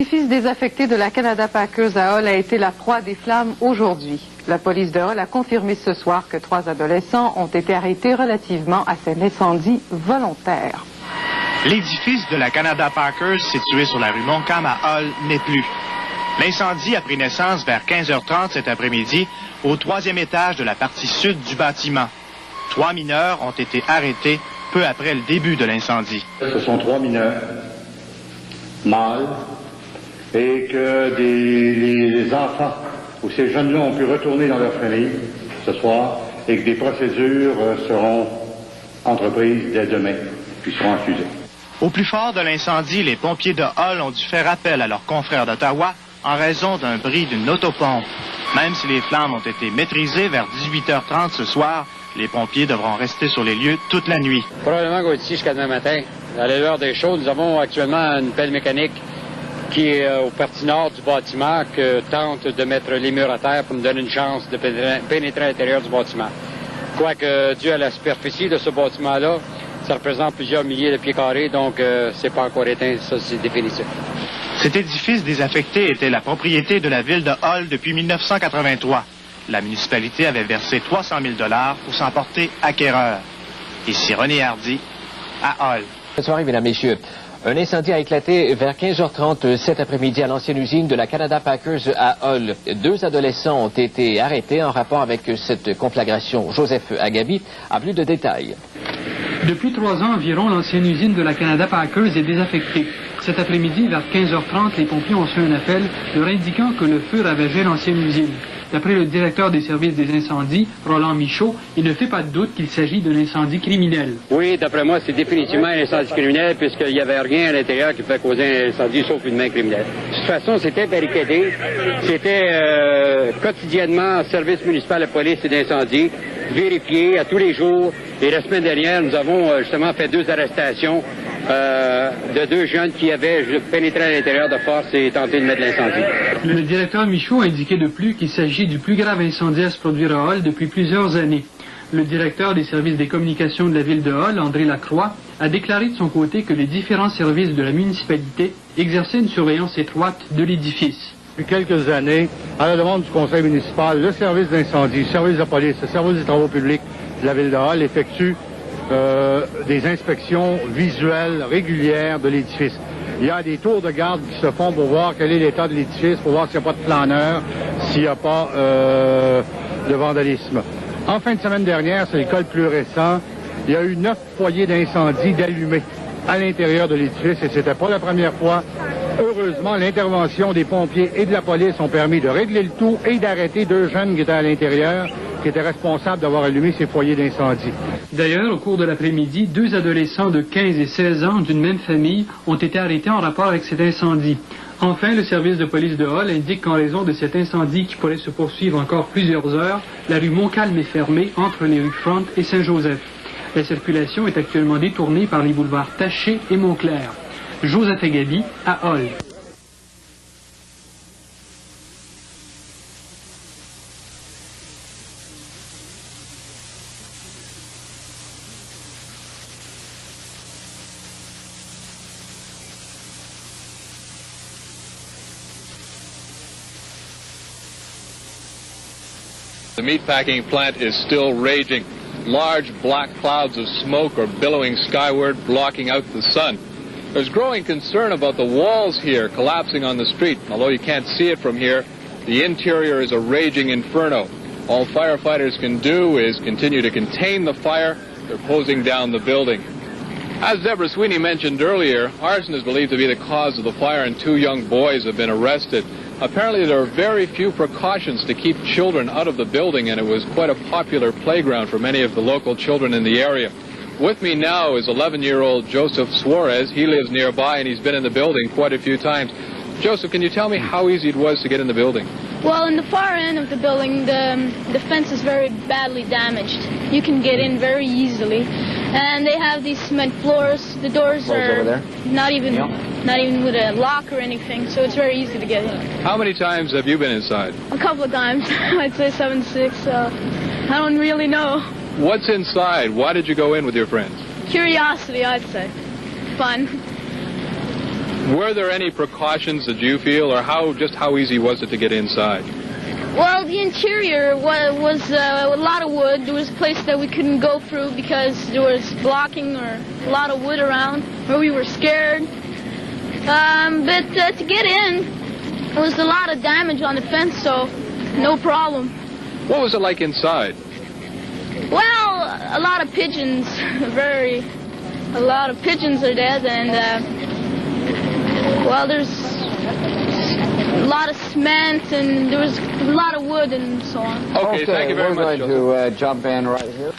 L'édifice désaffecté de la Canada Packers à Hull a été la proie des flammes aujourd'hui. La police de Hull a confirmé ce soir que 3 adolescents ont été arrêtés relativement à cet incendie volontaire. L'édifice de la Canada Packers, situé sur la rue Montcalm à Hull, n'est plus. L'incendie a pris naissance vers 15h30 cet après-midi au 3e étage de la partie sud du bâtiment. 3 mineurs ont été arrêtés peu après le début de l'incendie. Ce sont 3 mineurs mâles et que les enfants ou ces jeunes-là ont pu retourner dans leur famille ce soir et que des procédures seront entreprises dès demain puis seront accusées. Au plus fort de l'incendie, les pompiers de Hull ont dû faire appel à leurs confrères d'Ottawa en raison d'un bris d'une autopompe. Même si les flammes ont été maîtrisées vers 18h30 ce soir, les pompiers devront rester sur les lieux toute la nuit. Probablement qu'on va être ici jusqu'à demain matin. À l'heure des choses, nous avons actuellement une pelle mécanique qui est au partie nord du bâtiment que tente de mettre les murs à terre pour nous donner une chance de pénétrer à l'intérieur du bâtiment. Quoique, dû à la superficie de ce bâtiment-là, ça représente plusieurs milliers de pieds carrés, donc c'est pas encore éteint, ça c'est définitif. Cet édifice désaffecté était la propriété de la ville de Hull depuis 1983. La municipalité avait versé 300 000 $ pour s'en porter acquéreur. Ici René Hardy, à Hull. Bonne soirée, mesdames, messieurs. Un incendie a éclaté vers 15h30 cet après-midi à l'ancienne usine de la Canada Packers à Hull. 2 adolescents ont été arrêtés en rapport avec cette conflagration. Joseph Agabi a plus de détails. Depuis 3 ans environ, l'ancienne usine de la Canada Packers est désaffectée. Cet après-midi, vers 15h30, les pompiers ont reçu un appel leur indiquant que le feu ravageait l'ancienne usine. D'après le directeur des services des incendies, Roland Michaud, il ne fait pas de doute qu'il s'agit d'un incendie criminel. Oui, d'après moi, c'est définitivement un incendie criminel puisqu'il n'y avait rien à l'intérieur qui pouvait causer un incendie sauf une main criminelle. De toute façon, c'était barricadé. C'était quotidiennement service municipal de police et d'incendie, vérifié à tous les jours. Et la semaine dernière, nous avons justement fait 2 arrestations de 2 jeunes qui avaient pénétré à l'intérieur de force et tenté de mettre l'incendie. Le directeur Michaud a indiqué de plus qu'il s'agit du plus grave incendie à se produire à Hull depuis plusieurs années. Le directeur des services des communications de la ville de Hull, André Lacroix, a déclaré de son côté que les différents services de la municipalité exerçaient une surveillance étroite de l'édifice. Depuis quelques années, à la demande du conseil municipal, le service d'incendie, le service de police, le service des travaux publics de la ville de Hull effectue des inspections visuelles régulières de l'édifice. Il y a des tours de garde qui se font pour voir quel est l'état de l'édifice, pour voir s'il n'y a pas de planeur, s'il n'y a pas de vandalisme. En fin de semaine dernière, c'est le cas le plus récent, il y a eu 9 foyers d'incendie d'allumés à l'intérieur de l'édifice et c'était pas la première fois. Heureusement, l'intervention des pompiers et de la police ont permis de régler le tout et d'arrêter 2 jeunes qui étaient à l'intérieur, qui étaient responsables d'avoir allumé ces foyers d'incendie. D'ailleurs, au cours de l'après-midi, 2 adolescents de 15 et 16 ans d'une même famille ont été arrêtés en rapport avec cet incendie. Enfin, le service de police de Hull indique qu'en raison de cet incendie qui pourrait se poursuivre encore plusieurs heures, la rue Montcalm est fermée entre les rues Front et Saint-Joseph. La circulation est actuellement détournée par les boulevards Taché et Montclair. Joseph Agabi à Hull. The meatpacking plant is still raging. Large black clouds of smoke are billowing skyward, blocking out the sun. There's growing concern about the walls here collapsing on the street. Although you can't see it from here, the interior is a raging inferno. All firefighters can do is continue to contain the fire. They're closing down the building. As Deborah Sweeney mentioned earlier, arson is believed to be the cause of the fire and 2 young boys have been arrested. Apparently there are very few precautions to keep children out of the building, and it was quite a popular playground for many of the local children in the area. With me now is 11-year-old Joseph Suarez. He lives nearby and he's been in the building quite a few times. Joseph, can you tell me how easy it was to get in the building? Well, in the far end of the building, the fence is very badly damaged. You can get in very easily. And they have these cement floors. The doors are not even with a lock or anything, so it's very easy to get in. How many times have you been inside? A couple of times. I'd say 7, 6. I don't really know. What's inside? Why did you go in with your friends? Curiosity, I'd say. Fun. Were there any precautions that you feel, or how easy was it to get inside? Well, the interior was a lot of wood. There was a place that we couldn't go through because there was blocking or a lot of wood around, or we were scared. But to get in, there was a lot of damage on the fence, so no problem. What was it like inside? Well, a lot of pigeons, a lot of pigeons are dead, and well, there's a lot of cement, and there was a lot of wood and so on. Okay, thank you very much, we're going to jump in right here.